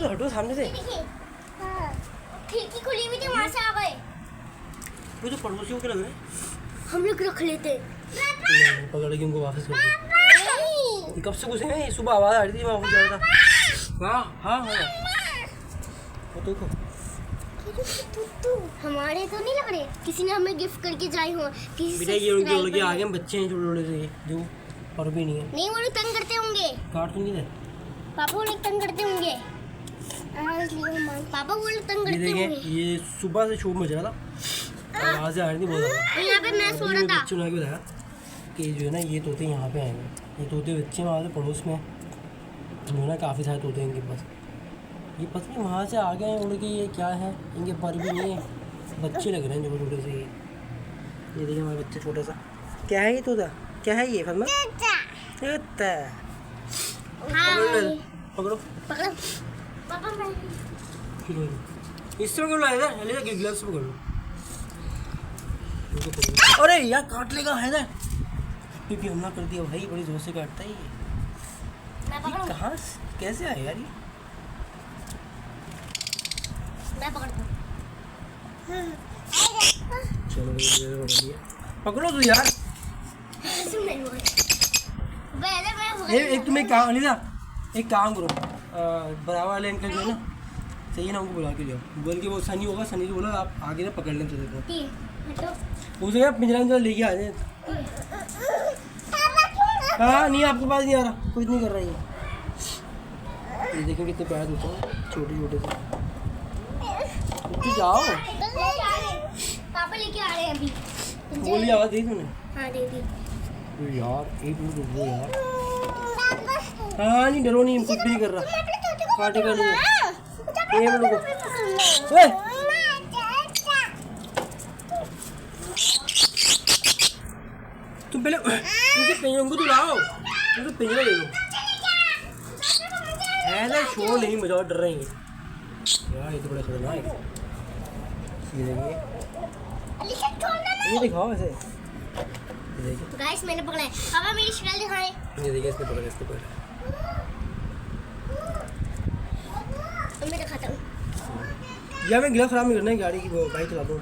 हटो सामने से। खिड़की खुली हुई थी, वहां से आ गए। वो तो पड़ोसियों के लग रहे हैं। हम लोग रख लेते। नहीं, पकड़ के उनको वापस कर दो। कब से घुसे हैं? सुबह आवाज आ रही थी, मैं वापस जा रहा था। हाँ हाँ हाँ, वो देखो। हमारे तो नहीं लग रहे, किसी ने हमें गिफ्ट करके जाए हो। किसी बेटा ये उनके उनके आगे हम बच्चे हैं छोटे छोटे से, जो पर भी नहीं है। नहीं, वो लोग तंग करते होंगे। काट तो नहीं दे पापा, वो लोग तंग करते होंगे। पापा, वो लोग तंग करते होंगे। ये सुबह से शोर मच रहा था, आवाज़ें आ रही थी बहुत ज़्यादा। यहाँ पे मैं सो रहा था। बच्चों ने बताया कि जो है ना ये तोते यहाँ पे आएंगे। ये तोते बच्चे वहाँ से पड़ोस में जो है ना काफ़ी सारे तोते हैं इनके पास। ये पता नहीं वहाँ से आ गए हैं उड़ के, ये क्या है, इनके पर भी नहीं है, बच्चे लग रहे हैं छोटे छोटे से। ये देखिए हमारे बच्चे छोटा सा। क्या है ये तोता? क्या है ये फरमा? तोता। पकड़ो पकड़ो पापा, मैं इससे पकड़ लो इधर, ले ग्लव्स पकड़ लो। अरे यार काट लेगा हैदर। भी हमला कर दिया भाई, बड़ी जोर से काटता है ये। मैं पकड़ूं? कहाँ कैसे आया यार ये? मैं पकड़ता हूँ। चलो पकड़ो तू यार। एक तुम एक काम अनिता, एक काम करो, बराबर वाले अंकल जो है ना, सही है ना, उनको बुला के लियो। बोल के वो सनी होगा, सनी को बोला आप आगे ना पकड़ लें तुझे को। उसे क्या पिंजरा में लेके आ जाए। हाँ नहीं, आपके पास नहीं आ रहा, कुछ नहीं कर रहा ये देखो कितने प्यार होते हैं छोटे छोटे से। तो जाओ, पापा लेके आ रहे हैं अभी। बोली आवाज़ दी तूने? हाँ दे दी। यार एक मिनट रुको यार। हाँ नहीं, डरो नहीं, कुछ भी नहीं कर रहा, काटेगा नहीं। एक मिनट रुको। तुम पहले उनके पिंजरे को तो लाओ, उनको पिंजरा ले लो। ऐसा शोर नहीं मजाओ, डर रही है यार, ये तो बड़ा खतरनाक है। ये दिखाओ ऐसे, गाइस मैंने पकड़ा है। पापा मेरी शक्ल दिखाएं। ये देखिए, इसने पकड़ा, इसने पकड़ा। मैं दिखाता हूँ। यार मैं गिलास खराब नहीं करना है गाड़ी की, वो बाइक चला दूँ।